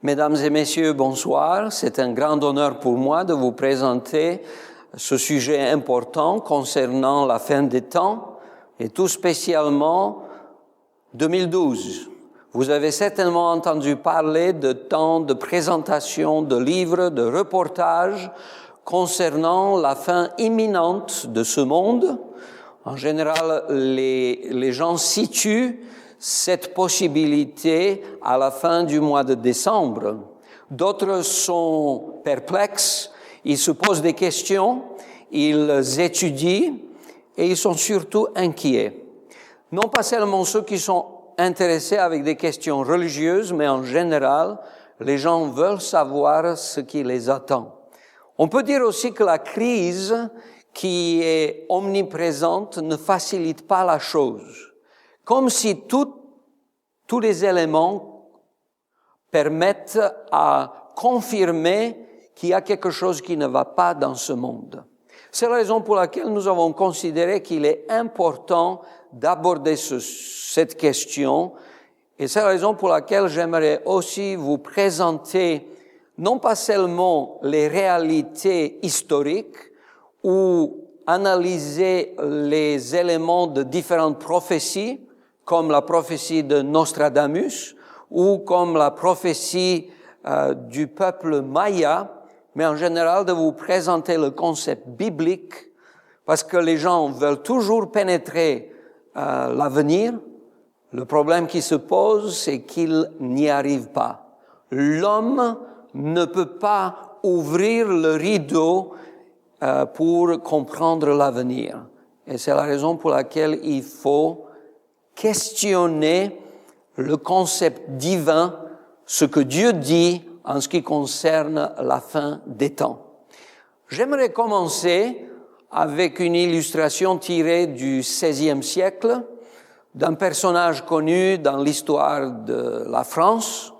Mesdames et messieurs, bonsoir. C'est un grand honneur pour moi de vous présenter ce sujet important concernant la fin des temps et tout spécialement 2012. Vous avez certainement entendu parler de temps de présentation de livres, de reportages concernant la fin imminente de ce monde. En général, les gens situent cette possibilité à la fin du mois de décembre. D'autres sont perplexes, ils se posent des questions, ils étudient et ils sont surtout inquiets. Non pas seulement ceux qui sont intéressés avec des questions religieuses, mais en général, les gens veulent savoir ce qui les attend. On peut dire aussi que la crise qui est omniprésente ne facilite pas la chose. Comme si tous les éléments permettent à confirmer qu'il y a quelque chose qui ne va pas dans ce monde. C'est la raison pour laquelle nous avons considéré qu'il est important d'aborder cette question, et c'est la raison pour laquelle j'aimerais aussi vous présenter non pas seulement les réalités historiques ou analyser les éléments de différentes prophéties, comme la prophétie de Nostradamus ou comme la prophétie du peuple maya, mais en général de vous présenter le concept biblique, parce que les gens veulent toujours pénétrer l'avenir. Le problème qui se pose, c'est qu'ils n'y arrivent pas. L'homme ne peut pas ouvrir le rideau pour comprendre l'avenir. Et c'est la raison pour laquelle il faut questionner le concept divin, ce que Dieu dit en ce qui concerne la fin des temps. J'aimerais commencer avec une illustration tirée du XVIe siècle, d'un personnage connu dans l'histoire de la France.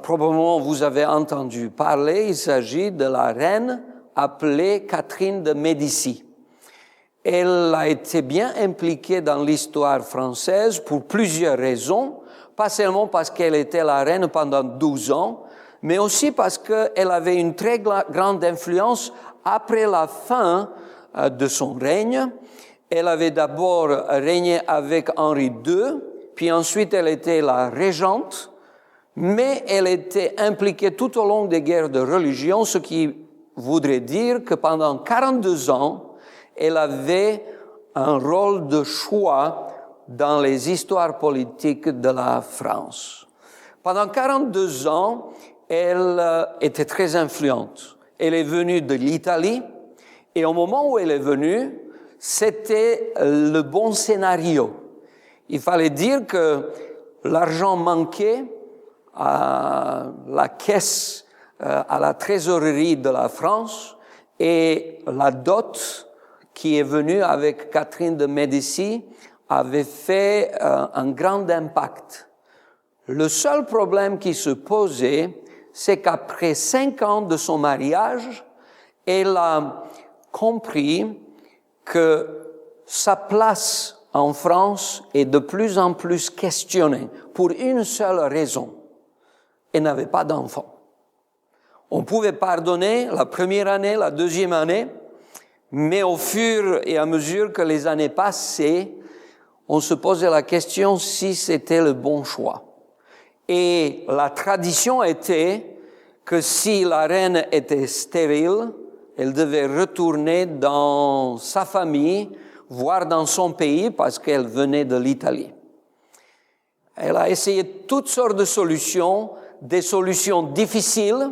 Probablement vous avez entendu parler, il s'agit de la reine appelée Catherine de Médicis. Elle a été bien impliquée dans l'histoire française pour plusieurs raisons, pas seulement parce qu'elle était la reine pendant 12 ans, mais aussi parce qu'elle avait une très grande influence après la fin de son règne. Elle avait d'abord régné avec Henri II, puis ensuite elle était la régente, mais elle était impliquée tout au long des guerres de religion, ce qui voudrait dire que pendant 42 ans, elle avait un rôle de choix dans les histoires politiques de la France. Pendant 42 ans, elle était très influente. Elle est venue de l'Italie, et au moment où elle est venue, c'était le bon scénario. Il fallait dire que l'argent manquait à la caisse, à la trésorerie de la France, et la dot qui est venue avec Catherine de Médicis avait fait un grand impact. Le seul problème qui se posait, c'est qu'après 5 ans de son mariage, elle a compris que sa place en France est de plus en plus questionnée pour une seule raison. Elle n'avait pas d'enfant. On pouvait pardonner la première année, la deuxième année, mais au fur et à mesure que les années passaient, on se posait la question si c'était le bon choix. Et la tradition était que si la reine était stérile, elle devait retourner dans sa famille, voire dans son pays, parce qu'elle venait de l'Italie. Elle a essayé toutes sortes de solutions, des solutions difficiles,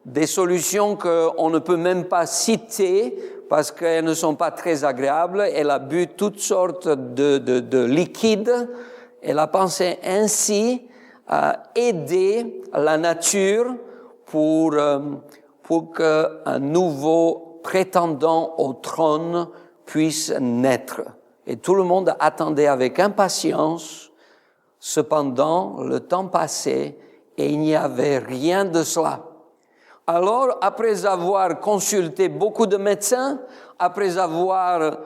des solutions qu'on ne peut même pas citer parce qu'elles ne sont pas très agréables. Elle a bu toutes sortes de liquides. Elle a pensé ainsi à aider la nature pour qu'un nouveau prétendant au trône puisse naître. Et tout le monde attendait avec impatience. Cependant, le temps passait et il n'y avait rien de cela. Alors, après avoir consulté beaucoup de médecins, après avoir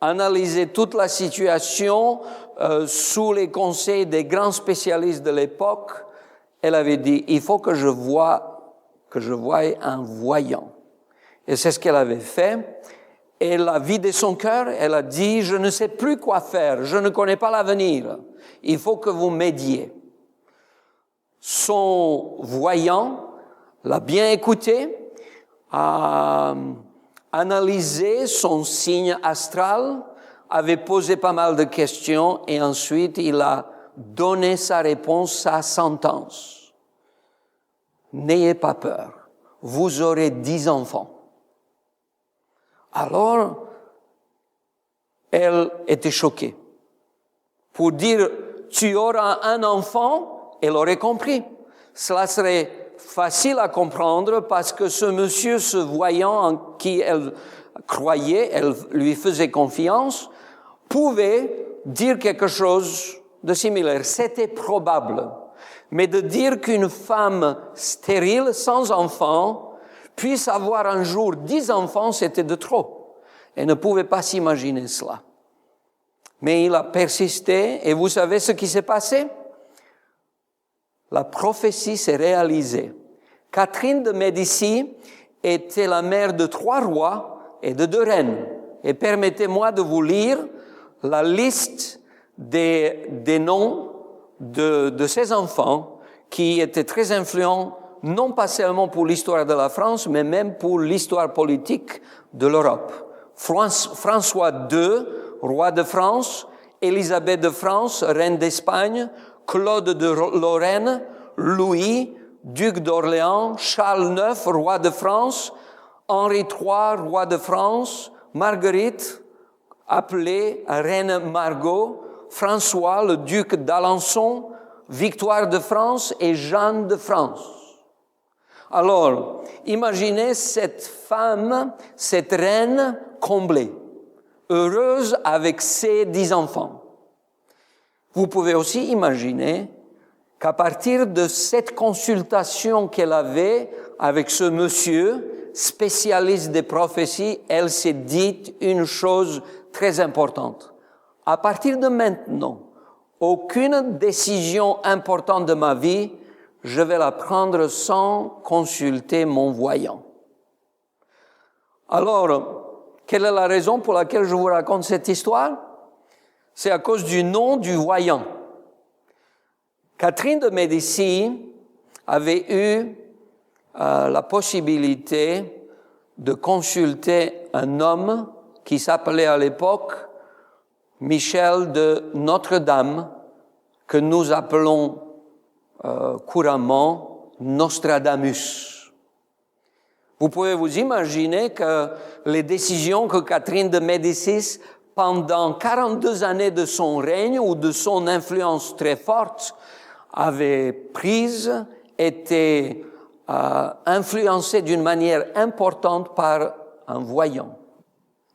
analysé toute la situation sous les conseils des grands spécialistes de l'époque, elle avait dit, il faut que je voie un voyant. Et c'est ce qu'elle avait fait. Elle a vidé son cœur, elle a dit, je ne sais plus quoi faire, je ne connais pas l'avenir, il faut que vous m'aidiez. Son voyant l'a bien écouté, a analysé son signe astral, avait posé pas mal de questions et ensuite il a donné sa réponse, sa sentence. N'ayez pas peur, vous aurez 10 enfants. Alors, elle était choquée. Pour dire, tu auras un enfant, elle aurait compris. Cela serait facile à comprendre parce que ce monsieur, ce voyant en qui elle croyait, elle lui faisait confiance, pouvait dire quelque chose de similaire. C'était probable. Mais de dire qu'une femme stérile, sans enfant, puisse avoir un jour 10 enfants, c'était de trop. Elle ne pouvait pas s'imaginer cela. Mais il a persisté, et vous savez ce qui s'est passé? La prophétie s'est réalisée. Catherine de Médicis était la mère de 3 rois et de 2 reines. Et permettez-moi de vous lire la liste des noms de ces enfants qui étaient très influents, non pas seulement pour l'histoire de la France, mais même pour l'histoire politique de l'Europe. François II, roi de France, Élisabeth de France, reine d'Espagne, Claude de Lorraine, Louis, duc d'Orléans, Charles IX, roi de France, Henri III, roi de France, Marguerite, appelée reine Margot, François, le duc d'Alençon, Victoire de France et Jeanne de France. Alors, imaginez cette femme, cette reine comblée, heureuse avec ses 10 enfants. Vous pouvez aussi imaginer qu'à partir de cette consultation qu'elle avait avec ce monsieur, spécialiste des prophéties, elle s'est dit une chose très importante. À partir de maintenant, aucune décision importante de ma vie, je vais la prendre sans consulter mon voyant. Alors, quelle est la raison pour laquelle je vous raconte cette histoire? C'est à cause du nom du voyant. Catherine de Médicis avait eu la possibilité de consulter un homme qui s'appelait à l'époque Michel de Notre-Dame, que nous appelons couramment Nostradamus. Vous pouvez vous imaginer que les décisions que Catherine de Médicis, pendant 42 années de son règne ou de son influence très forte, avait prises, étaient influencées d'une manière importante par un voyant.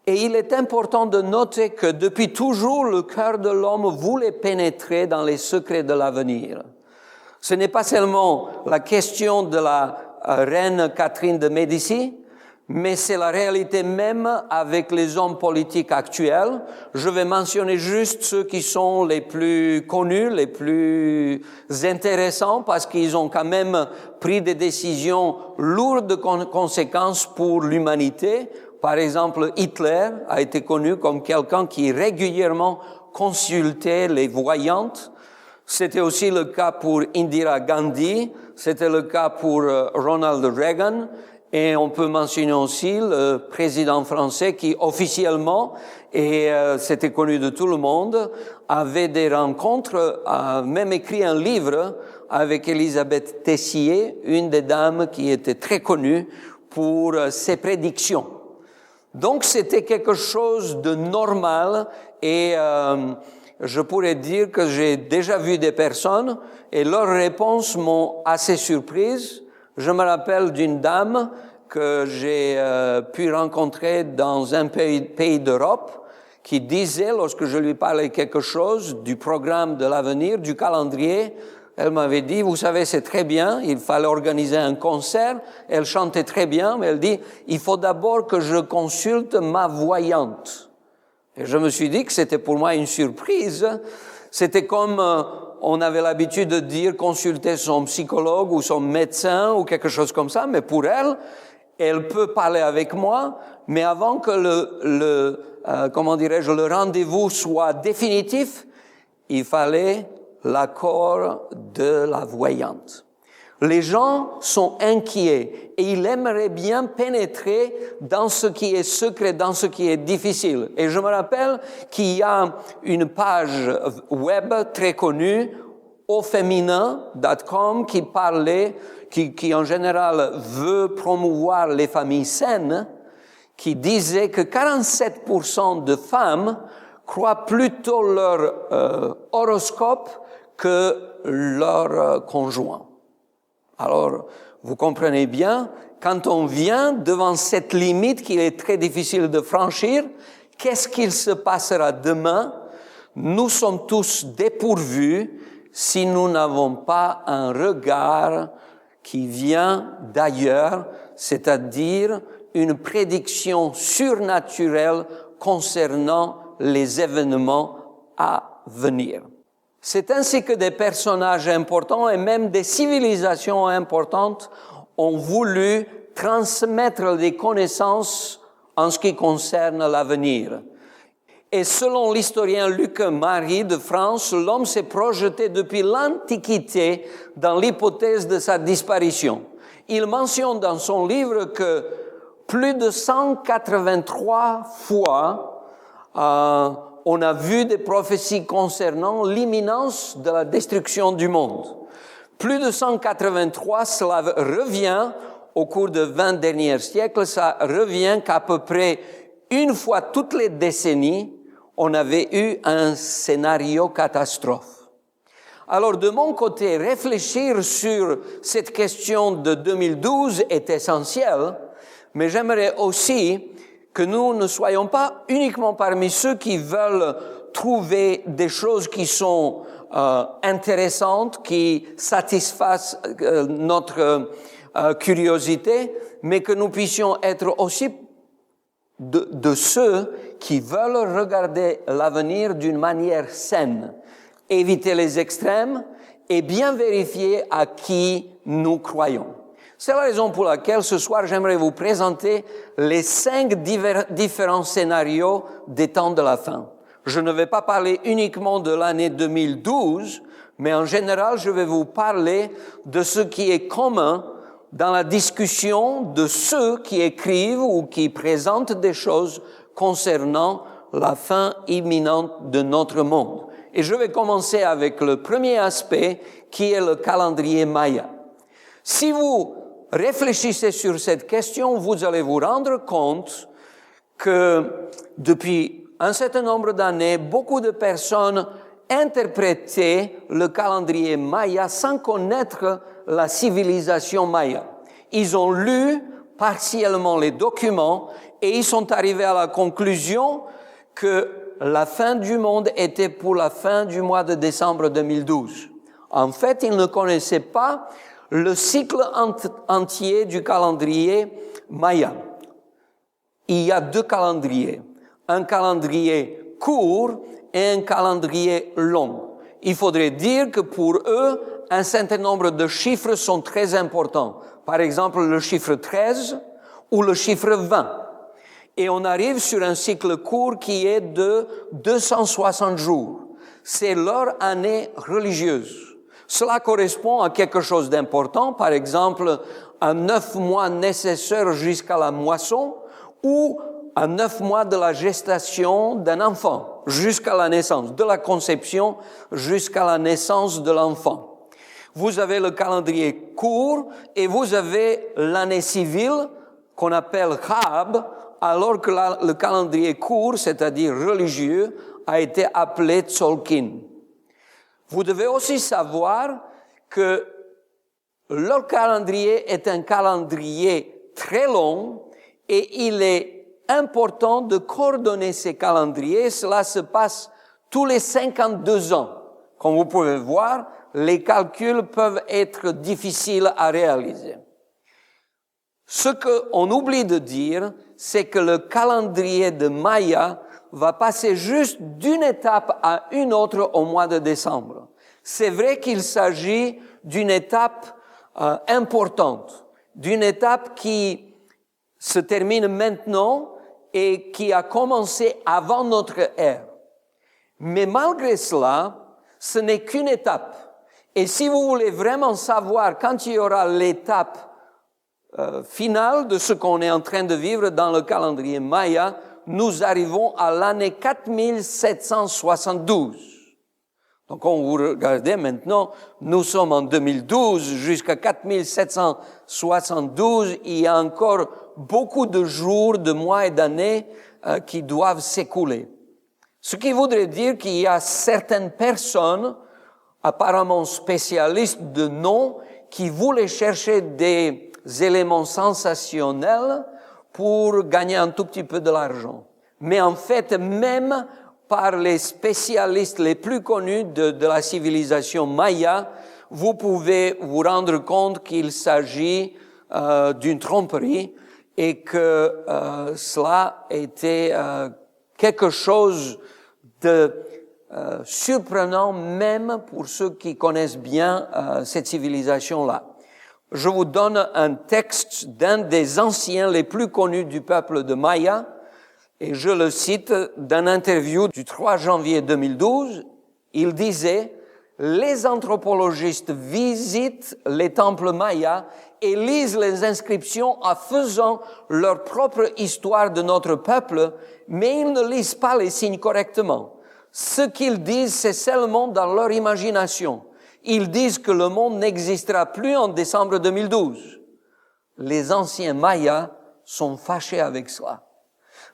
Et il est important de noter que depuis toujours, le cœur de l'homme voulait pénétrer dans les secrets de l'avenir. Ce n'est pas seulement la question de la reine Catherine de Médicis, mais c'est la réalité même avec les hommes politiques actuels. Je vais mentionner juste ceux qui sont les plus connus, les plus intéressants, parce qu'ils ont quand même pris des décisions lourdes de conséquences pour l'humanité. Par exemple, Hitler a été connu comme quelqu'un qui régulièrement consultait les voyantes. C'était aussi le cas pour Indira Gandhi, c'était le cas pour Ronald Reagan, et on peut mentionner aussi le président français qui officiellement, et c'était connu de tout le monde, avait des rencontres, a même écrit un livre avec Elisabeth Tessier, une des dames qui était très connue pour ses prédictions. Donc c'était quelque chose de normal et je pourrais dire que j'ai déjà vu des personnes et leurs réponses m'ont assez surprise. Je me rappelle d'une dame que j'ai pu rencontrer dans un pays d'Europe qui disait, lorsque je lui parlais quelque chose du programme de l'avenir, du calendrier, elle m'avait dit, vous savez, c'est très bien, il fallait organiser un concert, elle chantait très bien, mais elle dit, il faut d'abord que je consulte ma voyante. Et je me suis dit que c'était pour moi une surprise. C'était comme on avait l'habitude de dire consulter son psychologue ou son médecin ou quelque chose comme ça, mais pour elle, elle peut parler avec moi, mais avant que le rendez-vous soit définitif, il fallait l'accord de la voyante. Les gens sont inquiets et ils aimeraient bien pénétrer dans ce qui est secret, dans ce qui est difficile. Et je me rappelle qu'il y a une page web très connue, auféminin.com, qui en général veut promouvoir les familles saines, qui disait que 47% de femmes croient plutôt leur horoscope que leur conjoint. Alors, vous comprenez bien, quand on vient devant cette limite qu'il est très difficile de franchir, qu'est-ce qu'il se passera demain? Nous sommes tous dépourvus si nous n'avons pas un regard qui vient d'ailleurs, c'est-à-dire une prédiction surnaturelle concernant les événements à venir. C'est ainsi que des personnages importants et même des civilisations importantes ont voulu transmettre des connaissances en ce qui concerne l'avenir. Et selon l'historien Luc Marie de France, l'homme s'est projeté depuis l'Antiquité dans l'hypothèse de sa disparition. Il mentionne dans son livre que plus de 183 fois, on a vu des prophéties concernant l'imminence de la destruction du monde. Plus de 183, cela revient, au cours des 20 derniers siècles, ça revient qu'à peu près une fois toutes les décennies, on avait eu un scénario catastrophe. Alors, de mon côté, réfléchir sur cette question de 2012 est essentiel, mais j'aimerais aussi que nous ne soyons pas uniquement parmi ceux qui veulent trouver des choses qui sont intéressantes, qui satisfassent notre curiosité, mais que nous puissions être aussi de ceux qui veulent regarder l'avenir d'une manière saine, éviter les extrêmes et bien vérifier à qui nous croyons. C'est la raison pour laquelle ce soir j'aimerais vous présenter les 5 différents scénarios des temps de la fin. Je ne vais pas parler uniquement de l'année 2012, mais en général je vais vous parler de ce qui est commun dans la discussion de ceux qui écrivent ou qui présentent des choses concernant la fin imminente de notre monde. Et je vais commencer avec le premier aspect qui est le calendrier Maya. Si vous réfléchissez sur cette question, vous allez vous rendre compte que depuis un certain nombre d'années, beaucoup de personnes interprétaient le calendrier Maya sans connaître la civilisation Maya. Ils ont lu partiellement les documents et ils sont arrivés à la conclusion que la fin du monde était pour la fin du mois de décembre 2012. En fait, ils ne connaissaient pas le cycle entier du calendrier Maya. Il y a 2 calendriers, un calendrier court et un calendrier long. Il faudrait dire que pour eux, un certain nombre de chiffres sont très importants. Par exemple, le chiffre 13 ou le chiffre 20. Et on arrive sur un cycle court qui est de 260 jours. C'est leur année religieuse. Cela correspond à quelque chose d'important, par exemple, à 9 mois nécessaires jusqu'à la moisson ou à 9 mois de la gestation d'un enfant, jusqu'à la naissance, de la conception jusqu'à la naissance de l'enfant. Vous avez le calendrier court et vous avez l'année civile qu'on appelle Chab, alors que le calendrier court, c'est-à-dire religieux, a été appelé Tzolkin. Vous devez aussi savoir que leur calendrier est un calendrier très long et il est important de coordonner ces calendriers. Cela se passe tous les 52 ans. Comme vous pouvez voir, les calculs peuvent être difficiles à réaliser. Ce qu'on oublie de dire, c'est que le calendrier de Maya va passer juste d'une étape à une autre au mois de décembre. C'est vrai qu'il s'agit d'une étape importante, d'une étape qui se termine maintenant et qui a commencé avant notre ère. Mais malgré cela, ce n'est qu'une étape. Et si vous voulez vraiment savoir quand il y aura l'étape finale de ce qu'on est en train de vivre dans le calendrier Maya, nous arrivons à l'année 4772. Donc, quand vous regardez maintenant, nous sommes en 2012, jusqu'à 4772, il y a encore beaucoup de jours, de mois et d'années qui doivent s'écouler. Ce qui voudrait dire qu'il y a certaines personnes, apparemment spécialistes de nom, qui voulaient chercher des éléments sensationnels pour gagner un tout petit peu de l'argent. Mais en fait, même par les spécialistes les plus connus de la civilisation maya, vous pouvez vous rendre compte qu'il s'agit d'une tromperie et que cela était quelque chose de surprenant même pour ceux qui connaissent bien cette civilisation-là. Je vous donne un texte d'un des anciens les plus connus du peuple de Maya, et je le cite d'une interview du 3 janvier 2012. Il disait « Les anthropologistes visitent les temples mayas et lisent les inscriptions en faisant leur propre histoire de notre peuple, mais ils ne lisent pas les signes correctement. Ce qu'ils disent, c'est seulement dans leur imagination. Ils disent que le monde n'existera plus en décembre 2012. Les anciens Mayas sont fâchés avec cela.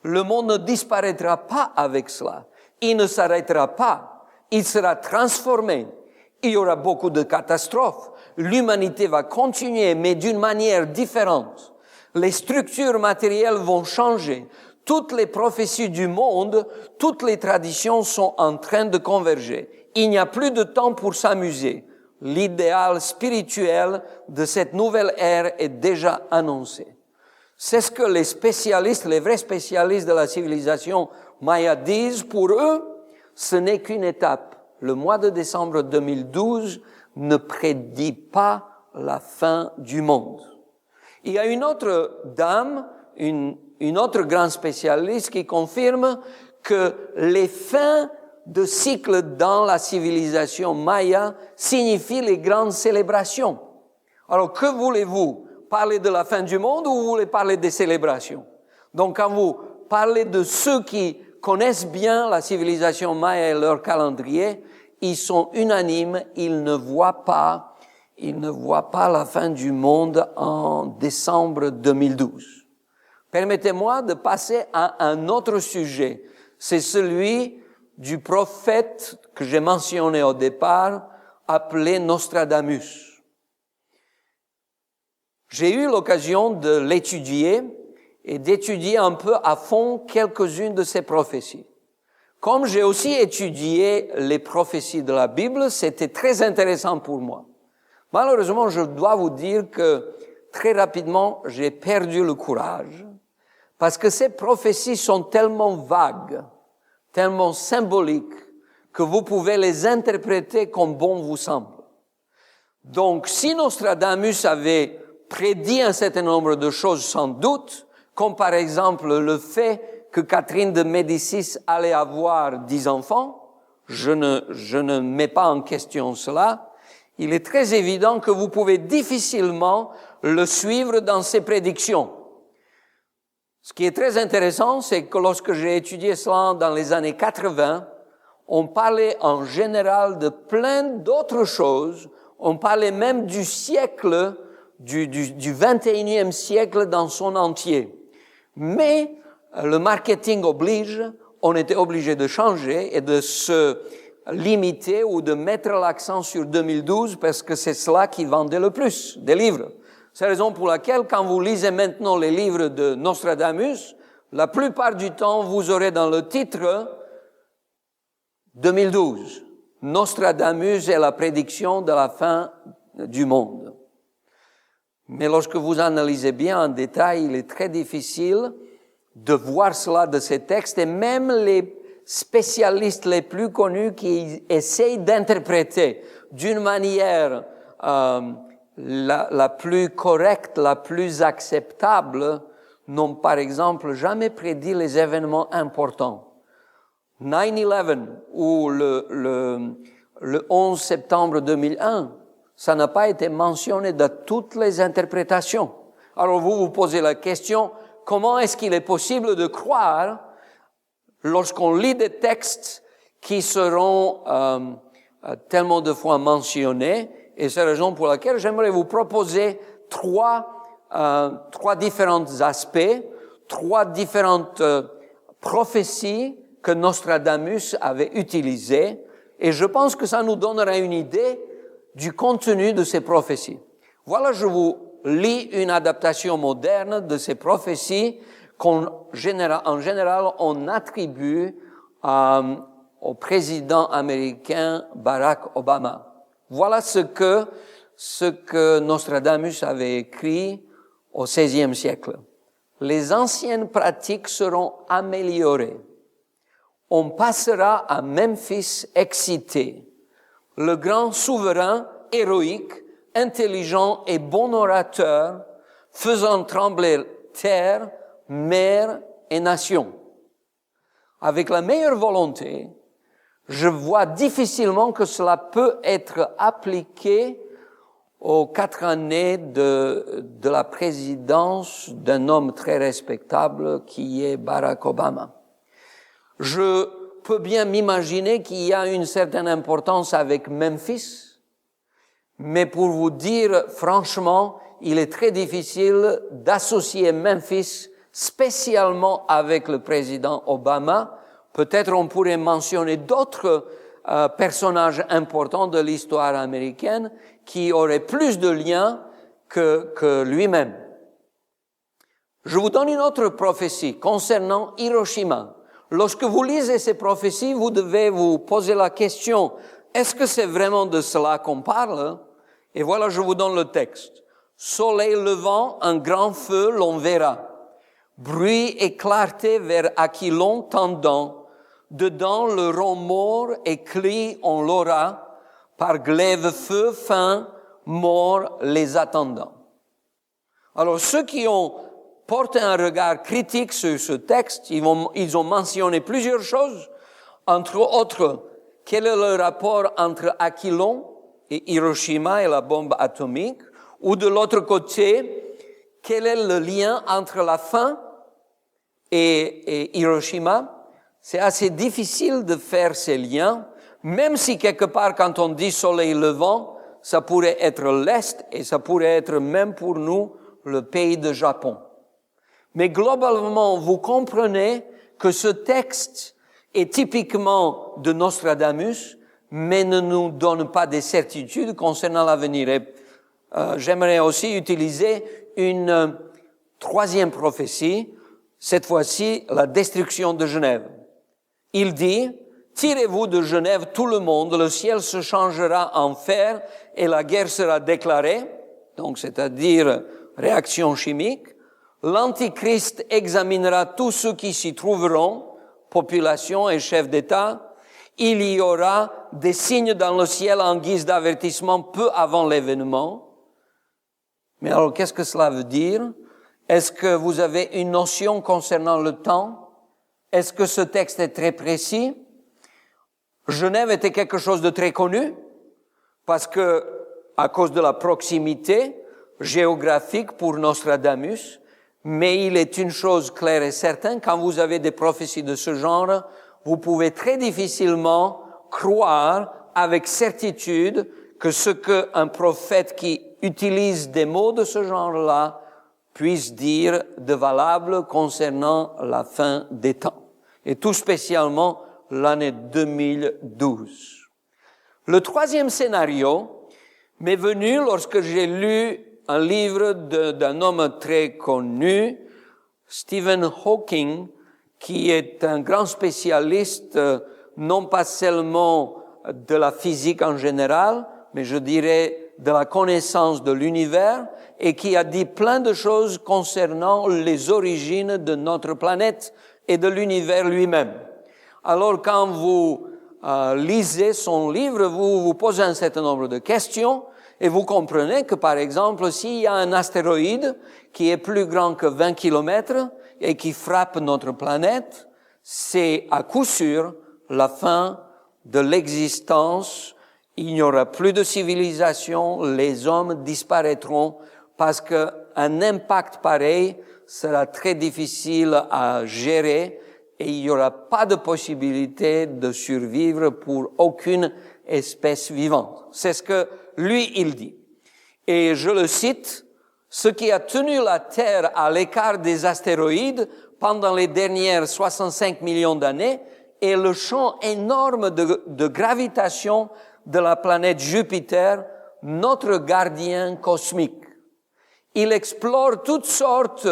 Le monde ne disparaîtra pas avec cela. Il ne s'arrêtera pas. Il sera transformé. Il y aura beaucoup de catastrophes. L'humanité va continuer, mais d'une manière différente. Les structures matérielles vont changer. Toutes les prophéties du monde, toutes les traditions sont en train de converger. Il n'y a plus de temps pour s'amuser. L'idéal spirituel de cette nouvelle ère est déjà annoncé. C'est ce que les spécialistes, les vrais spécialistes de la civilisation maya disent. Pour eux, ce n'est qu'une étape. Le mois de décembre 2012 ne prédit pas la fin du monde. Il y a une autre dame, une autre grande spécialiste qui confirme que les fins de cycle dans la civilisation maya signifient les grandes célébrations. Alors, que voulez-vous? Parler de la fin du monde ou vous voulez parler des célébrations? Donc, quand vous parlez de ceux qui connaissent bien la civilisation maya et leur calendrier, ils sont unanimes, ils ne voient pas la fin du monde en décembre 2012. Permettez-moi de passer à un autre sujet. C'est celui du prophète que j'ai mentionné au départ, appelé Nostradamus. J'ai eu l'occasion de l'étudier et d'étudier un peu à fond quelques-unes de ses prophéties. Comme j'ai aussi étudié les prophéties de la Bible, c'était très intéressant pour moi. Malheureusement, je dois vous dire que très rapidement, j'ai perdu le courage parce que ces prophéties sont tellement vagues, tellement symboliques, que vous pouvez les interpréter comme bon vous semble. Donc, si Nostradamus avait prédit un certain nombre de choses sans doute, comme par exemple le fait que Catherine de Médicis allait avoir 10 enfants, je ne mets pas en question cela, il est très évident que vous pouvez difficilement le suivre dans ses prédictions. Ce qui est très intéressant, c'est que lorsque j'ai étudié cela dans les années 80, on parlait en général de plein d'autres choses, on parlait même du siècle, du 21e siècle dans son entier. Mais le marketing oblige, on était obligé de changer et de se limiter ou de mettre l'accent sur 2012 parce que c'est cela qui vendait le plus, des livres. C'est la raison pour laquelle, quand vous lisez maintenant les livres de Nostradamus, la plupart du temps, vous aurez dans le titre 2012. Nostradamus est la prédiction de la fin du monde. Mais lorsque vous analysez bien en détail, il est très difficile de voir cela de ces textes et même spécialistes les plus connus qui essayent d'interpréter d'une manière la plus correcte, la plus acceptable, n'ont par exemple jamais prédit les événements importants. 9/11 ou le 11 septembre 2001, ça n'a pas été mentionné dans toutes les interprétations. Alors vous vous posez la question, comment est-ce qu'il est possible de croire lorsqu'on lit des textes qui seront tellement de fois mentionnés? Et c'est la raison pour laquelle j'aimerais vous proposer trois différents aspects, trois différentes prophéties que Nostradamus avait utilisées, et je pense que ça nous donnera une idée du contenu de ces prophéties. Voilà, je vous lis une adaptation moderne de ces prophéties en général, on attribue au président américain Barack Obama. Voilà ce que Nostradamus avait écrit au XVIe siècle. Les anciennes pratiques seront améliorées. On passera à Memphis excité. Le grand souverain héroïque, intelligent et bon orateur, faisant trembler terre, mer et nation. Avec la meilleure volonté, je vois difficilement que cela peut être appliqué aux 4 années de la présidence d'un homme très respectable qui est Barack Obama. Je peux bien m'imaginer qu'il y a une certaine importance avec Memphis, mais pour vous dire franchement, il est très difficile d'associer Memphis spécialement avec le président Obama. Peut-être on pourrait mentionner d'autres personnages importants de l'histoire américaine qui auraient plus de liens que lui-même. Je vous donne une autre prophétie concernant Hiroshima. Lorsque vous lisez ces prophéties, vous devez vous poser la question, est-ce que c'est vraiment de cela qu'on parle? Et voilà, je vous donne le texte. Soleil levant, un grand feu l'on verra. Bruit et clarté vers Aquilon tendant. Dedans le rond mort et cri on l'aura. Par glaive feu fin, mort les attendant. Alors ceux qui ont porté un regard critique sur ce texte, ils ont mentionné plusieurs choses. Entre autres, quel est le rapport entre Aquilon et Hiroshima et la bombe atomique? Ou de l'autre côté, quel est le lien entre la faim et Hiroshima? C'est assez difficile de faire ces liens, même si quelque part, quand on dit soleil levant, ça pourrait être l'Est et ça pourrait être même pour nous le pays de Japon. Mais globalement, vous comprenez que ce texte est typiquement de Nostradamus, mais ne nous donne pas des certitudes concernant l'avenir. Et j'aimerais aussi utiliser une troisième prophétie, cette fois-ci la destruction de Genève. Il dit, tirez-vous de Genève tout le monde, le ciel se changera en fer et la guerre sera déclarée, donc c'est-à-dire réaction chimique. L'Antichrist examinera tous ceux qui s'y trouveront, population et chefs d'État. Il y aura des signes dans le ciel en guise d'avertissement peu avant l'événement. Mais alors, qu'est-ce que cela veut dire? Est-ce que vous avez une notion concernant le temps? Est-ce que ce texte est très précis? Genève était quelque chose de très connu parce que, à cause de la proximité géographique pour Nostradamus, mais il est une chose claire et certaine, quand vous avez des prophéties de ce genre, vous pouvez très difficilement croire avec certitude que ce qu'un prophète qui utilise des mots de ce genre-là puisse dire de valable concernant la fin des temps. Et tout spécialement l'année 2012. Le troisième scénario m'est venu lorsque j'ai lu un livre d'un homme très connu, Stephen Hawking, qui est un grand spécialiste, non pas seulement de la physique en général, mais je dirais de la connaissance de l'univers, et qui a dit plein de choses concernant les origines de notre planète et de l'univers lui-même. Alors quand vous lisez son livre, vous vous posez un certain nombre de questions et vous comprenez que, par exemple, s'il y a un astéroïde qui est plus grand que 20 kilomètres et qui frappe notre planète, c'est à coup sûr la fin de l'existence. Il n'y aura plus de civilisation, les hommes disparaîtront parce qu'un impact pareil sera très difficile à gérer et il n'y aura pas de possibilité de survivre pour aucune espèce vivante. C'est ce que lui, il dit. Et je le cite, « Ce qui a tenu la Terre à l'écart des astéroïdes pendant les dernières 65 millions d'années est le champ énorme de gravitation de la planète Jupiter, notre gardien cosmique. Il explore toutes sortes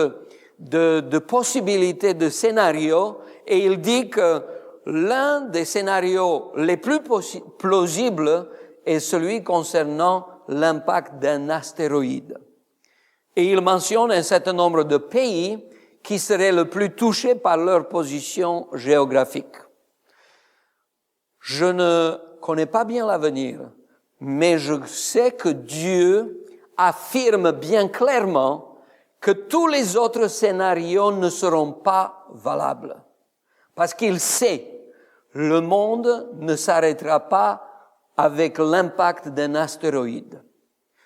de possibilités de scénarios et il dit que l'un des scénarios les plus plausibles est celui concernant l'impact d'un astéroïde. Et il mentionne un certain nombre de pays qui seraient le plus touchés par leur position géographique. Je ne connais pas bien l'avenir, mais je sais que Dieu affirme bien clairement que tous les autres scénarios ne seront pas valables. Parce qu'il sait, le monde ne s'arrêtera pas avec l'impact d'un astéroïde.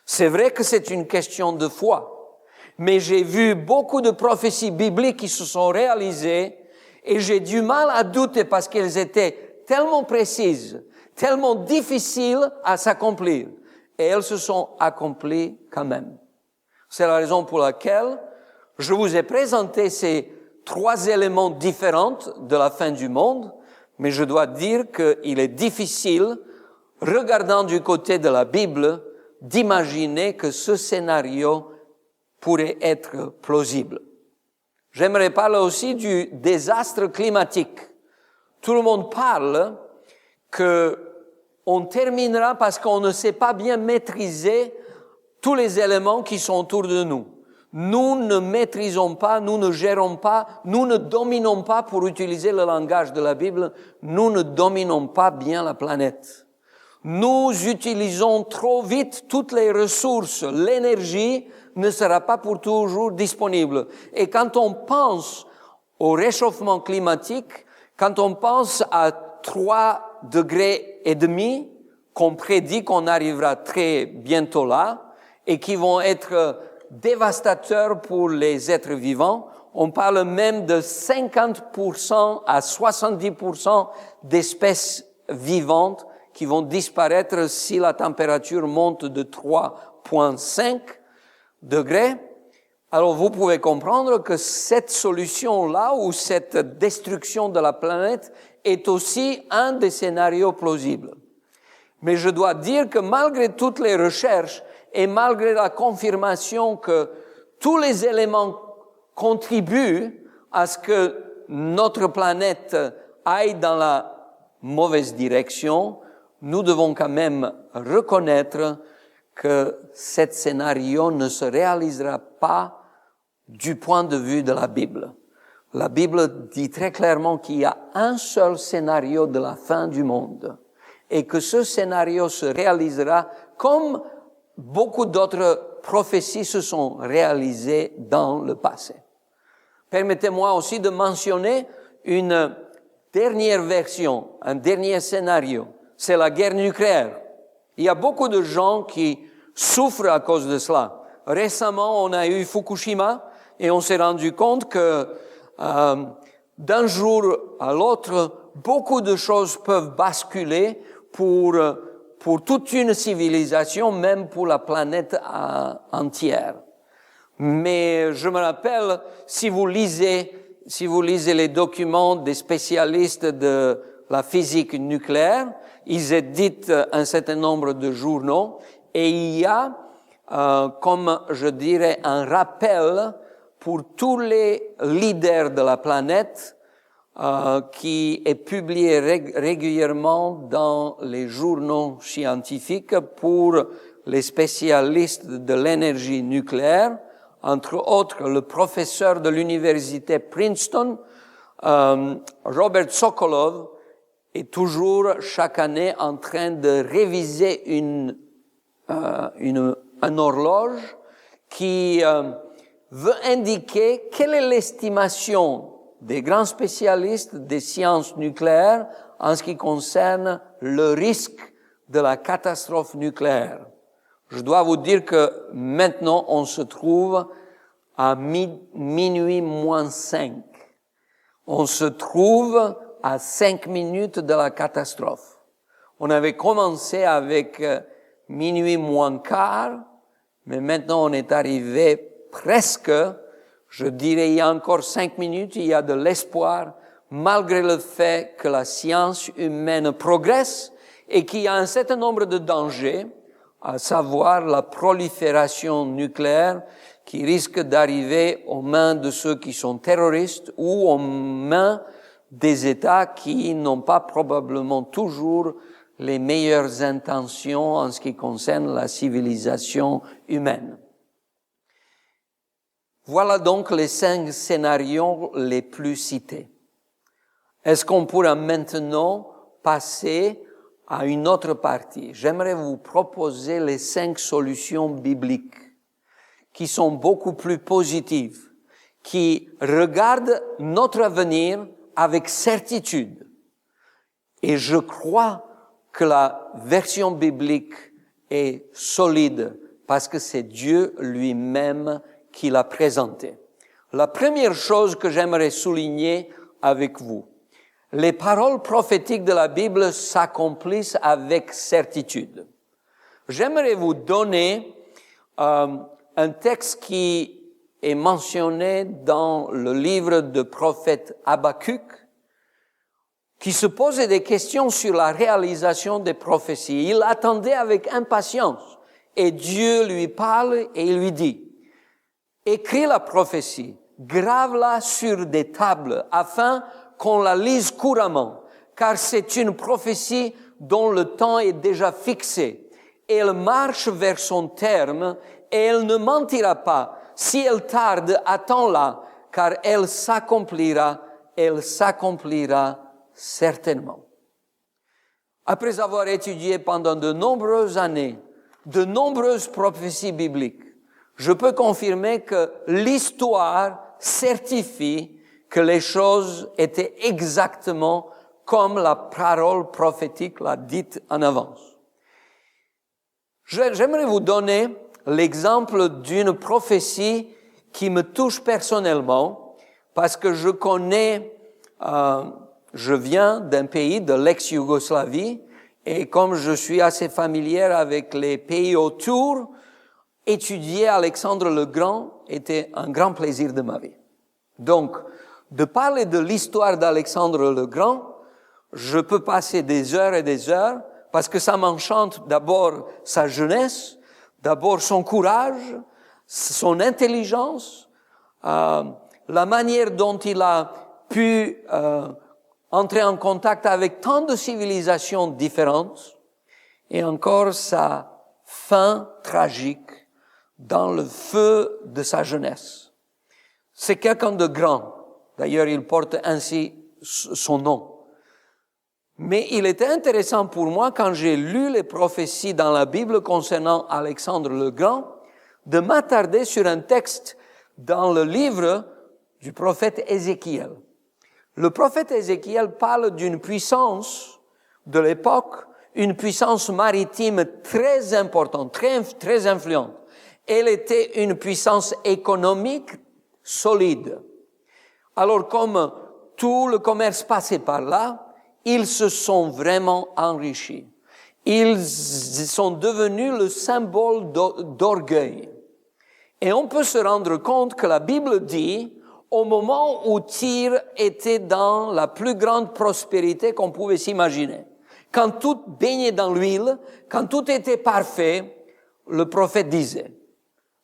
C'est vrai que c'est une question de foi, mais j'ai vu beaucoup de prophéties bibliques qui se sont réalisées et j'ai du mal à douter parce qu'elles étaient tellement précises, tellement difficiles à s'accomplir. Et elles se sont accomplies quand même. C'est la raison pour laquelle je vous ai présenté ces 3 éléments différents de la fin du monde, mais je dois dire qu'il est difficile, regardant du côté de la Bible, d'imaginer que ce scénario pourrait être plausible. J'aimerais parler aussi du désastre climatique. Tout le monde parle qu'on terminera parce qu'on ne sait pas bien maîtriser tous les éléments qui sont autour de nous. Nous ne maîtrisons pas, nous ne gérons pas, nous ne dominons pas, pour utiliser le langage de la Bible, nous ne dominons pas bien la planète. Nous utilisons trop vite toutes les ressources. L'énergie ne sera pas pour toujours disponible. Et quand on pense au réchauffement climatique, quand on pense à 3 degrés et demi, qu'on prédit qu'on arrivera très bientôt là, et qui vont être dévastateurs pour les êtres vivants, on parle même de 50% à 70% d'espèces vivantes qui vont disparaître si la température monte de 3,5 degrés. Alors vous pouvez comprendre que cette solution-là, ou cette destruction de la planète, est aussi un des scénarios plausibles. Mais je dois dire que malgré toutes les recherches et malgré la confirmation que tous les éléments contribuent à ce que notre planète aille dans la mauvaise direction, nous devons quand même reconnaître que cet scénario ne se réalisera pas du point de vue de la Bible. La Bible dit très clairement qu'il y a un seul scénario de la fin du monde et que ce scénario se réalisera comme beaucoup d'autres prophéties se sont réalisées dans le passé. Permettez-moi aussi de mentionner une dernière version, un dernier scénario. C'est la guerre nucléaire. Il y a beaucoup de gens qui souffrent à cause de cela. Récemment, on a eu Fukushima et on s'est rendu compte que d'un jour à l'autre, beaucoup de choses peuvent basculer pour toute une civilisation, même pour la planète entière. Mais je me rappelle, si vous lisez les documents des spécialistes de la physique nucléaire, ils éditent un certain nombre de journaux et il y a, comme je dirais, un rappel pour tous les leaders de la planète qui est publié régulièrement dans les journaux scientifiques pour les spécialistes de l'énergie nucléaire, entre autres le professeur de l'université Princeton, Robert Sokolov, est toujours chaque année en train de réviser un horloge qui veut indiquer quelle est l'estimation des grands spécialistes des sciences nucléaires en ce qui concerne le risque de la catastrophe nucléaire. Je dois vous dire que maintenant on se trouve à minuit moins 5. On se trouve à 5 minutes de la catastrophe. On avait commencé avec minuit moins quart, mais maintenant on est arrivé presque, je dirais il y a encore 5 minutes, il y a de l'espoir, malgré le fait que la science humaine progresse et qu'il y a un certain nombre de dangers, à savoir la prolifération nucléaire qui risque d'arriver aux mains de ceux qui sont terroristes ou aux mains des États qui n'ont pas probablement toujours les meilleures intentions en ce qui concerne la civilisation humaine. Voilà donc les 5 scénarios les plus cités. Est-ce qu'on pourra maintenant passer à une autre partie? J'aimerais vous proposer les 5 solutions bibliques qui sont beaucoup plus positives, qui regardent notre avenir avec certitude. Et je crois que la version biblique est solide parce que c'est Dieu lui-même qui l'a présentée. La première chose que j'aimerais souligner avec vous, les paroles prophétiques de la Bible s'accomplissent avec certitude. J'aimerais vous donner un texte qui est mentionné dans le livre de prophète Habakkuk, qui se posait des questions sur la réalisation des prophéties. Il attendait avec impatience et Dieu lui parle et il lui dit, écris la prophétie, grave-la sur des tables afin qu'on la lise couramment, car c'est une prophétie dont le temps est déjà fixé. Elle marche vers son terme et elle ne mentira pas. Si elle tarde, attends-la, car elle s'accomplira certainement. Après avoir étudié pendant de nombreuses années, de nombreuses prophéties bibliques, je peux confirmer que l'histoire certifie que les choses étaient exactement comme la parole prophétique l'a dite en avance. J'aimerais vous donner l'exemple d'une prophétie qui me touche personnellement parce que je viens d'un pays de l'ex-Yougoslavie et comme je suis assez familier avec les pays autour, étudier Alexandre le Grand était un grand plaisir de ma vie. Donc, de parler de l'histoire d'Alexandre le Grand, je peux passer des heures et des heures parce que ça m'enchante d'abord sa jeunesse, d'abord son courage, son intelligence, la manière dont il a pu entrer en contact avec tant de civilisations différentes et encore sa fin tragique dans le feu de sa jeunesse. C'est quelqu'un de grand. D'ailleurs, il porte ainsi son nom. Mais il était intéressant pour moi, quand j'ai lu les prophéties dans la Bible concernant Alexandre le Grand, de m'attarder sur un texte dans le livre du prophète Ézéchiel. Le prophète Ézéchiel parle d'une puissance de l'époque, une puissance maritime très importante, très influente. Elle était une puissance économique solide. Alors, comme tout le commerce passait par là, ils se sont vraiment enrichis. Ils sont devenus le symbole d'orgueil. Et on peut se rendre compte que la Bible dit, au moment où Tyr était dans la plus grande prospérité qu'on pouvait s'imaginer, quand tout baignait dans l'huile, quand tout était parfait, le prophète disait,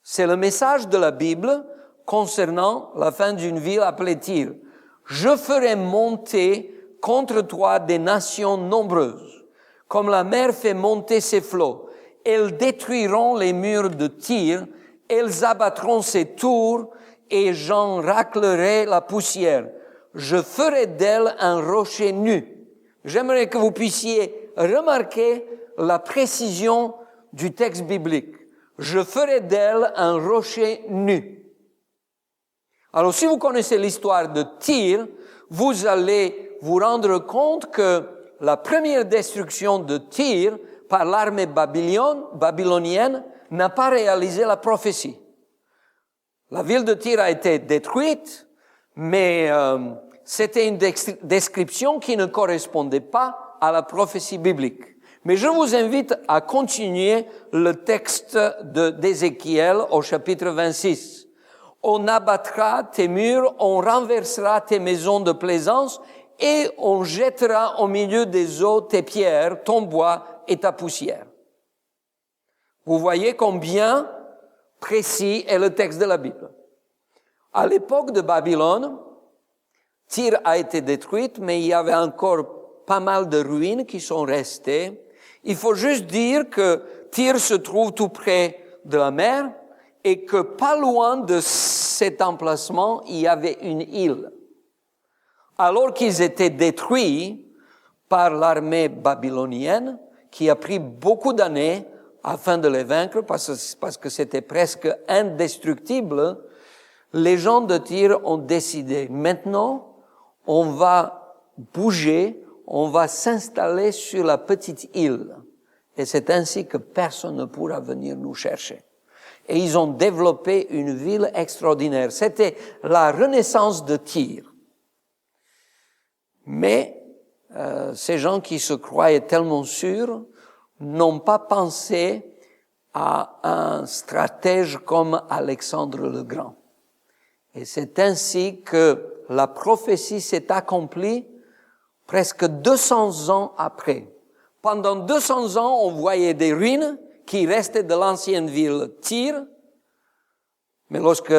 c'est le message de la Bible concernant la fin d'une ville appelée Tyr. Je ferai monter contre toi des nations nombreuses, comme la mer fait monter ses flots. Elles détruiront les murs de Tyr, elles abattront ses tours, et j'en raclerai la poussière. Je ferai d'elle un rocher nu, j'aimerais que vous puissiez remarquer la précision du texte biblique. Je ferai d'elle un rocher nu. Alors, si vous connaissez l'histoire de Tyr, vous allez vous rendre compte que la première destruction de Tyr par l'armée babylonienne n'a pas réalisé la prophétie. La ville de Tyr a été détruite, mais c'était une description qui ne correspondait pas à la prophétie biblique. Mais je vous invite à continuer le texte d'Ézéchiel au chapitre 26. On abattra tes murs, on renversera tes maisons de plaisance et on jettera au milieu des eaux tes pierres, ton bois et ta poussière. Vous voyez combien précis est le texte de la Bible. À l'époque de Babylone, Tyr a été détruite, mais il y avait encore pas mal de ruines qui sont restées. Il faut juste dire que Tyr se trouve tout près de la mer et que pas loin de cet emplacement, il y avait une île. Alors qu'ils étaient détruits par l'armée babylonienne, qui a pris beaucoup d'années afin de les vaincre, parce que c'était presque indestructible, les gens de Tyr ont décidé, maintenant, on va bouger, on va s'installer sur la petite île. Et c'est ainsi que personne ne pourra venir nous chercher. Et ils ont développé une ville extraordinaire. C'était la renaissance de Tyr. Mais ces gens qui se croyaient tellement sûrs n'ont pas pensé à un stratège comme Alexandre le Grand. Et c'est ainsi que la prophétie s'est accomplie presque 200 ans après. Pendant 200 ans, on voyait des ruines qui restaient de l'ancienne ville Tyr. Mais lorsque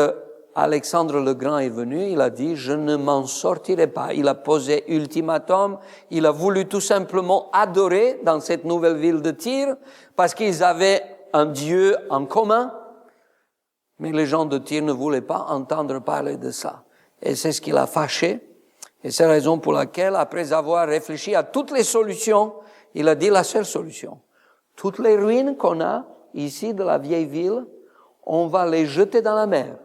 Alexandre le Grand est venu, il a dit « Je ne m'en sortirai pas ». Il a posé ultimatum, il a voulu tout simplement adorer dans cette nouvelle ville de Tyr parce qu'ils avaient un Dieu en commun. Mais les gens de Tyr ne voulaient pas entendre parler de ça. Et c'est ce qui l'a fâché. Et c'est la raison pour laquelle, après avoir réfléchi à toutes les solutions, il a dit la seule solution. Toutes les ruines qu'on a ici de la vieille ville, on va les jeter dans la mer.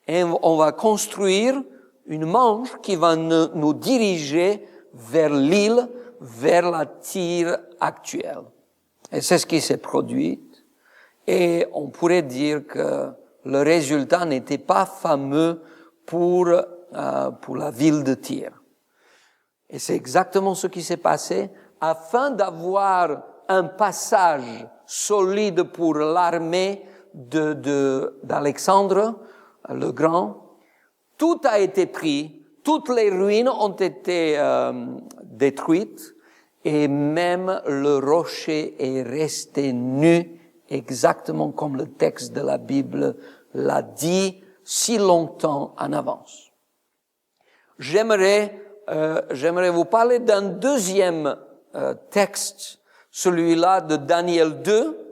Et on va construire une manche qui va nous diriger vers l'île, vers la Tyr actuelle. Et c'est ce qui s'est produit. Et on pourrait dire que le résultat n'était pas fameux pour la ville de Tyr. Et c'est exactement ce qui s'est passé. Afin d'avoir un passage solide pour l'armée d'Alexandre le Grand, tout a été pris, toutes les ruines ont été détruites et même le rocher est resté nu, exactement comme le texte de la Bible l'a dit si longtemps en avance. J'aimerais vous parler d'un deuxième texte, celui-là de Daniel 2,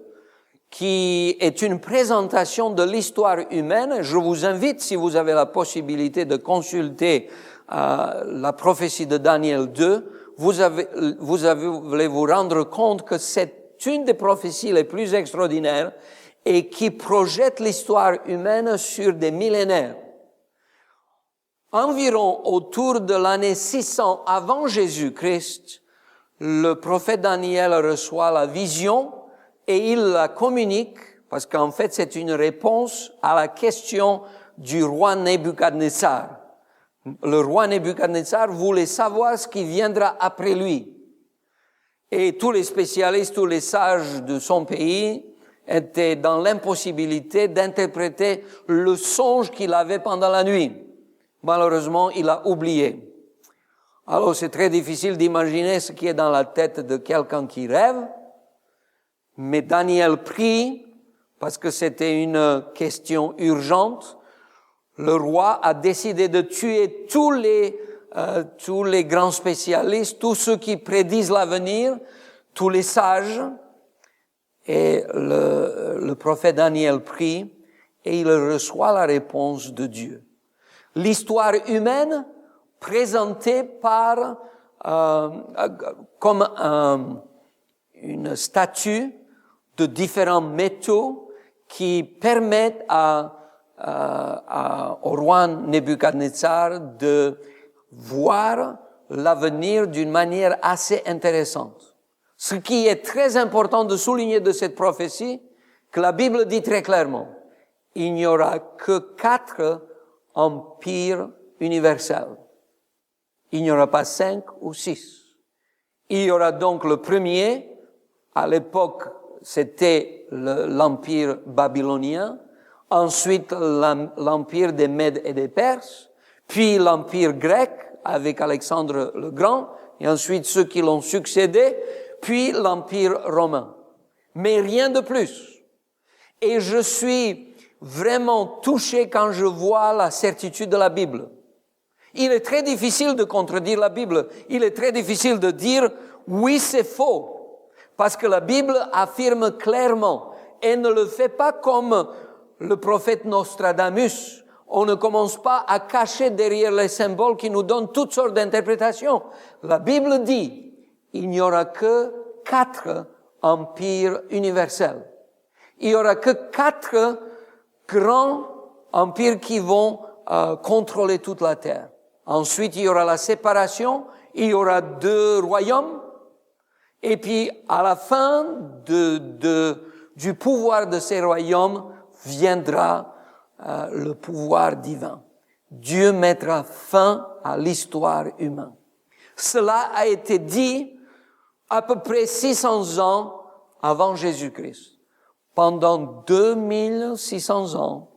qui est une présentation de l'histoire humaine. Je vous invite, si vous avez la possibilité de consulter la prophétie de Daniel 2, vous allez vous rendre compte que c'est une des prophéties les plus extraordinaires et qui projette l'histoire humaine sur des millénaires. Environ autour de l'année 600 avant Jésus-Christ, le prophète Daniel reçoit la vision et il la communique, parce qu'en fait c'est une réponse à la question du roi Nebuchadnezzar. Le roi Nebuchadnezzar voulait savoir ce qui viendra après lui. Et tous les spécialistes, tous les sages de son pays étaient dans l'impossibilité d'interpréter le songe qu'il avait pendant la nuit. Malheureusement, il a oublié. Alors c'est très difficile d'imaginer ce qui est dans la tête de quelqu'un qui rêve. Mais Daniel prie, parce que c'était une question urgente. Le roi a décidé de tuer tous les grands spécialistes, tous ceux qui prédisent l'avenir, tous les sages. Et le prophète Daniel prie et il reçoit la réponse de Dieu. L'histoire humaine présentée par comme une statue de différents métaux qui permettent au roi Nebuchadnezzar de voir l'avenir d'une manière assez intéressante. Ce qui est très important de souligner de cette prophétie, que la Bible dit très clairement, il n'y aura que 4 empires universels. Il n'y aura pas 5 ou 6. Il y aura donc le premier, à l'époque, c'était l'empire babylonien, ensuite l'empire des Mèdes et des Perses, puis l'empire grec avec Alexandre le Grand, et ensuite ceux qui l'ont succédé, puis l'empire romain. Mais rien de plus. Et je suis vraiment touché quand je vois la certitude de la Bible. Il est très difficile de contredire la Bible. Il est très difficile de dire oui, c'est faux. Parce que la Bible affirme clairement et ne le fait pas comme le prophète Nostradamus. On ne commence pas à cacher derrière les symboles qui nous donnent toutes sortes d'interprétations. La Bible dit, il n'y aura que 4 empires universels. Il n'y aura que 4 grands empires qui vont contrôler toute la terre. Ensuite, il y aura la séparation, il y aura 2 royaumes, et puis à la fin du pouvoir de ces royaumes viendra le pouvoir divin. Dieu mettra fin à l'histoire humaine. Cela a été dit à peu près 600 ans avant Jésus-Christ. Pendant 2600 ans,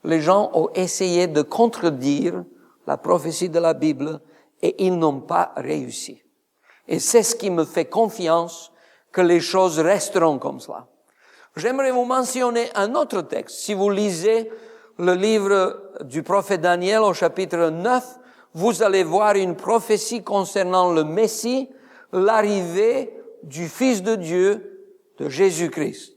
les gens ont essayé de contredire la prophétie de la Bible et ils n'ont pas réussi. Et c'est ce qui me fait confiance que les choses resteront comme cela. J'aimerais vous mentionner un autre texte. Si vous lisez le livre du prophète Daniel au chapitre 9, vous allez voir une prophétie concernant le Messie, l'arrivée du Fils de Dieu, de Jésus-Christ.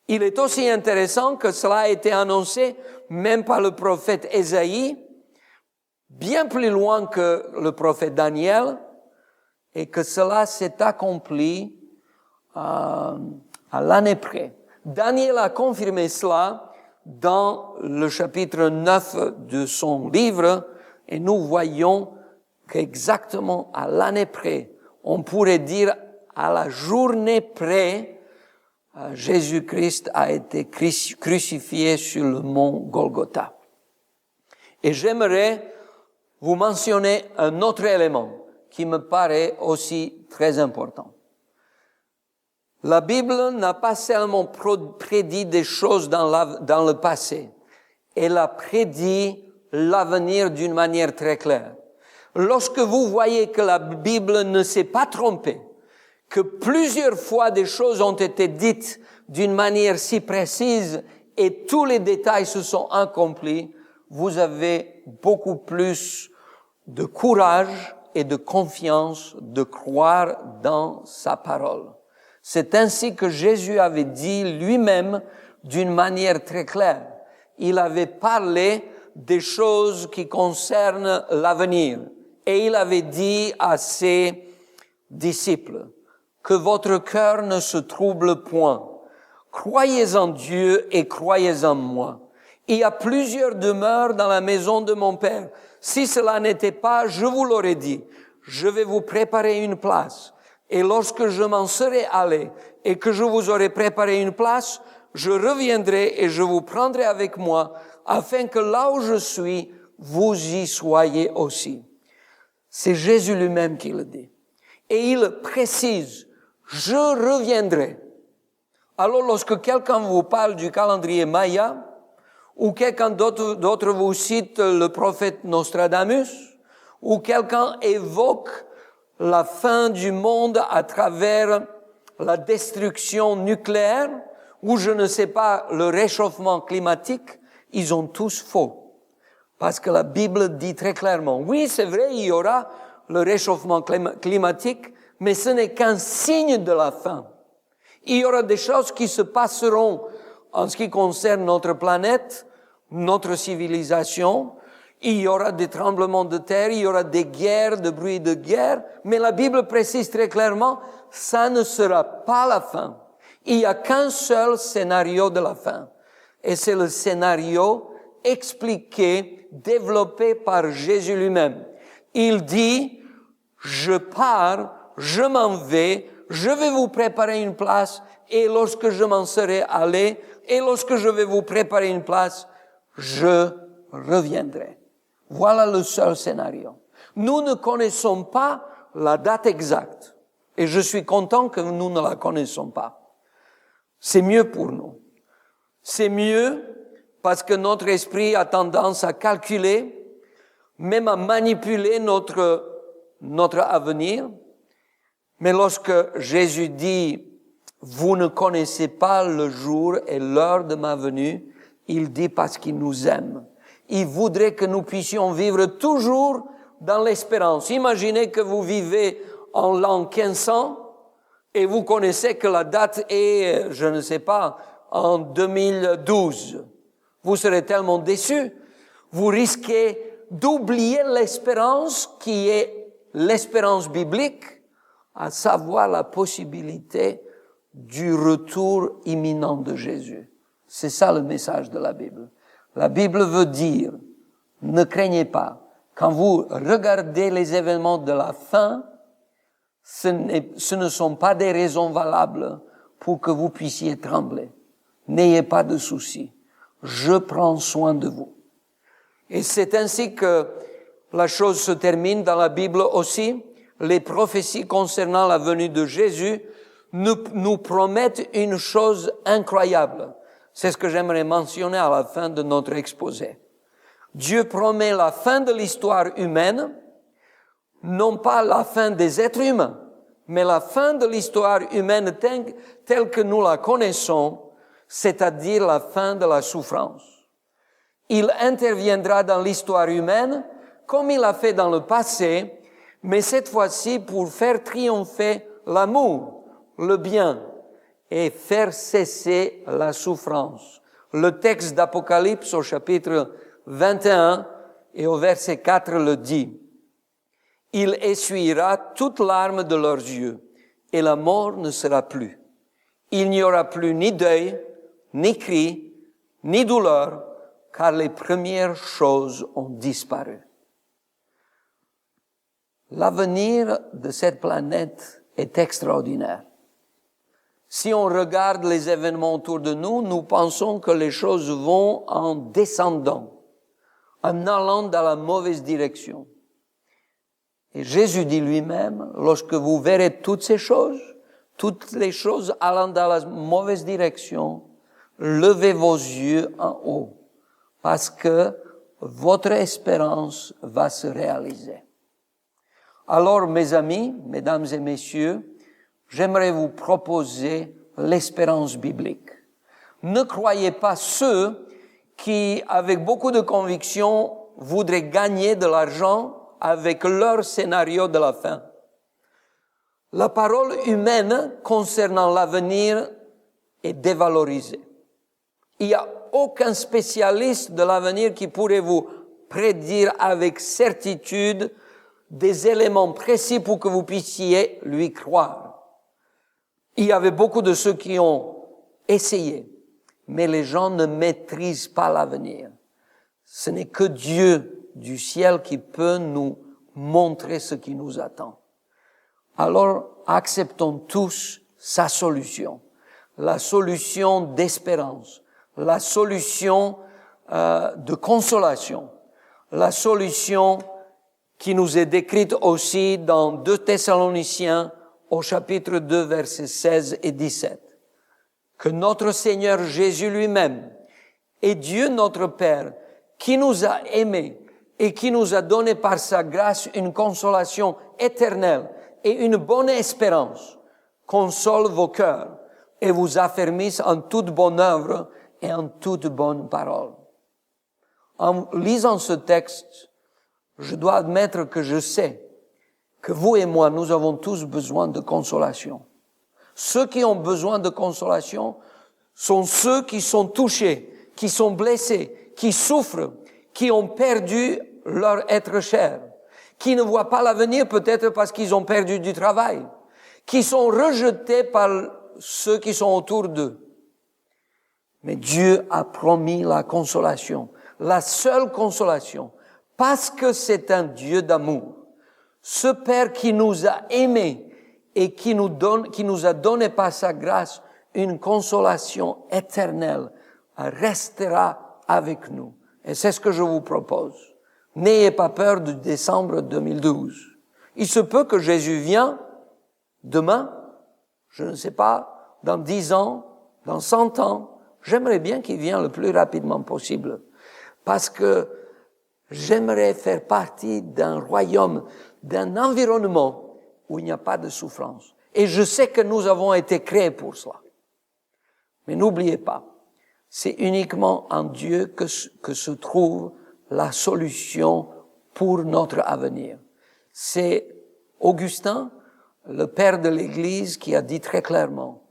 Il est aussi intéressant que cela a été annoncé même par le prophète Ésaïe, bien plus loin que le prophète Daniel, et que cela s'est accompli à l'année près. Daniel a confirmé cela dans le chapitre 9 de son livre, et nous voyons qu'exactement à l'année près, on pourrait dire à la journée près, Jésus-Christ a été crucifié sur le mont Golgotha. Et j'aimerais vous mentionner un autre élément qui me paraît aussi très important. La Bible n'a pas seulement prédit des choses dans le passé, elle a prédit l'avenir d'une manière très claire. Lorsque vous voyez que la Bible ne s'est pas trompée, que plusieurs fois des choses ont été dites d'une manière si précise et tous les détails se sont accomplis, vous avez beaucoup plus de courage et de confiance de croire dans sa parole. C'est ainsi que Jésus avait dit lui-même d'une manière très claire. Il avait parlé des choses qui concernent l'avenir et il avait dit à ses disciples, que votre cœur ne se trouble point. Croyez en Dieu et croyez en moi. Il y a plusieurs demeures dans la maison de mon Père. Si cela n'était pas, je vous l'aurais dit. Je vais vous préparer une place. Et lorsque je m'en serai allé et que je vous aurai préparé une place, je reviendrai et je vous prendrai avec moi, afin que là où je suis, vous y soyez aussi. C'est Jésus lui-même qui le dit. Et il précise, je reviendrai. Alors lorsque quelqu'un vous parle du calendrier Maya, ou quelqu'un d'autre vous cite le prophète Nostradamus, ou quelqu'un évoque la fin du monde à travers la destruction nucléaire, ou je ne sais pas, le réchauffement climatique, ils ont tous faux. Parce que la Bible dit très clairement, oui, c'est vrai, il y aura le réchauffement climatique, mais ce n'est qu'un signe de la fin. Il y aura des choses qui se passeront en ce qui concerne notre planète, notre civilisation. Il y aura des tremblements de terre, il y aura des guerres, des bruits de guerre, mais la Bible précise très clairement, ça ne sera pas la fin. Il n'y a qu'un seul scénario de la fin. Et c'est le scénario expliqué, développé par Jésus lui-même. Il dit, je pars, je m'en vais, je vais vous préparer une place, et lorsque je m'en serai allé, et lorsque je vais vous préparer une place, je reviendrai. Voilà le seul scénario. Nous ne connaissons pas la date exacte, et je suis content que nous ne la connaissons pas. C'est mieux pour nous. C'est mieux parce que notre esprit a tendance à calculer, même à manipuler notre avenir. Mais lorsque Jésus dit, vous ne connaissez pas le jour et l'heure de ma venue, il dit parce qu'il nous aime. Il voudrait que nous puissions vivre toujours dans l'espérance. Imaginez que vous vivez en l'an 1500 et vous connaissez que la date est, je ne sais pas, en 2012. Vous serez tellement déçus. Vous risquez d'oublier l'espérance qui est l'espérance biblique, à savoir la possibilité du retour imminent de Jésus. C'est ça le message de la Bible. La Bible veut dire, ne craignez pas. Quand vous regardez les événements de la fin, ce ne sont pas des raisons valables pour que vous puissiez trembler. N'ayez pas de soucis. Je prends soin de vous. Et c'est ainsi que la chose se termine dans la Bible aussi. Les prophéties concernant la venue de Jésus nous promettent une chose incroyable. C'est ce que j'aimerais mentionner à la fin de notre exposé. Dieu promet la fin de l'histoire humaine, non pas la fin des êtres humains, mais la fin de l'histoire humaine telle que nous la connaissons, c'est-à-dire la fin de la souffrance. Il interviendra dans l'histoire humaine comme il a fait dans le passé, mais cette fois-ci pour faire triompher l'amour, le bien, et faire cesser la souffrance. Le texte d'Apocalypse au chapitre 21 et au verset 4 le dit. Il essuiera toute larme de leurs yeux et la mort ne sera plus. Il n'y aura plus ni deuil, ni cri, ni douleur, car les premières choses ont disparu. L'avenir de cette planète est extraordinaire. Si on regarde les événements autour de nous, nous pensons que les choses vont en descendant, en allant dans la mauvaise direction. Et Jésus dit lui-même, lorsque vous verrez toutes ces choses, toutes les choses allant dans la mauvaise direction, levez vos yeux en haut, parce que votre espérance va se réaliser. Alors, mes amis, mesdames et messieurs, j'aimerais vous proposer l'espérance biblique. Ne croyez pas ceux qui, avec beaucoup de conviction, voudraient gagner de l'argent avec leur scénario de la fin. La parole humaine concernant l'avenir est dévalorisée. Il n'y a aucun spécialiste de l'avenir qui pourrait vous prédire avec certitude des éléments précis pour que vous puissiez lui croire. Il y avait beaucoup de ceux qui ont essayé, mais les gens ne maîtrisent pas l'avenir. Ce n'est que Dieu du ciel qui peut nous montrer ce qui nous attend. Alors, acceptons tous sa solution, la solution d'espérance, la solution de consolation, la solution qui nous est décrite aussi dans 2 Thessaloniciens au chapitre 2, versets 16 et 17. Que notre Seigneur Jésus lui-même et Dieu notre Père, qui nous a aimés et qui nous a donné par sa grâce une consolation éternelle et une bonne espérance, console vos cœurs et vous affermisse en toute bonne œuvre et en toute bonne parole. En lisant ce texte, je dois admettre que je sais que vous et moi, nous avons tous besoin de consolation. Ceux qui ont besoin de consolation sont ceux qui sont touchés, qui sont blessés, qui souffrent, qui ont perdu leur être cher, qui ne voient pas l'avenir peut-être parce qu'ils ont perdu du travail, qui sont rejetés par ceux qui sont autour d'eux. Mais Dieu a promis la consolation, la seule consolation, parce que c'est un Dieu d'amour. Ce Père qui nous a aimés et qui nous a donné par sa grâce une consolation éternelle, restera avec nous. Et c'est ce que je vous propose. N'ayez pas peur de décembre 2012. Il se peut que Jésus vienne demain, je ne sais pas, dans 10 ans, dans 100 ans. J'aimerais bien qu'il vienne le plus rapidement possible. Parce que j'aimerais faire partie d'un royaume, d'un environnement où il n'y a pas de souffrance. Et je sais que nous avons été créés pour cela. Mais n'oubliez pas, c'est uniquement en Dieu que se trouve la solution pour notre avenir. C'est Augustin, le père de l'Église, qui a dit très clairement,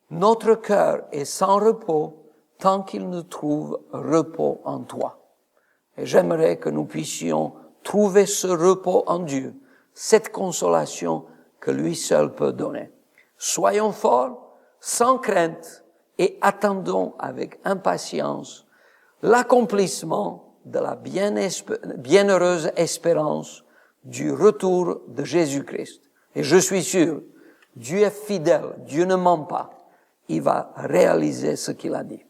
notre cœur est sans repos tant qu'il ne trouve repos en toi. Et j'aimerais que nous puissions trouver ce repos en Dieu, cette consolation que lui seul peut donner. Soyons forts, sans crainte, et attendons avec impatience l'accomplissement de la bienheureuse espérance du retour de Jésus-Christ. Et je suis sûr, Dieu est fidèle, Dieu ne ment pas. Il va réaliser ce qu'il a dit.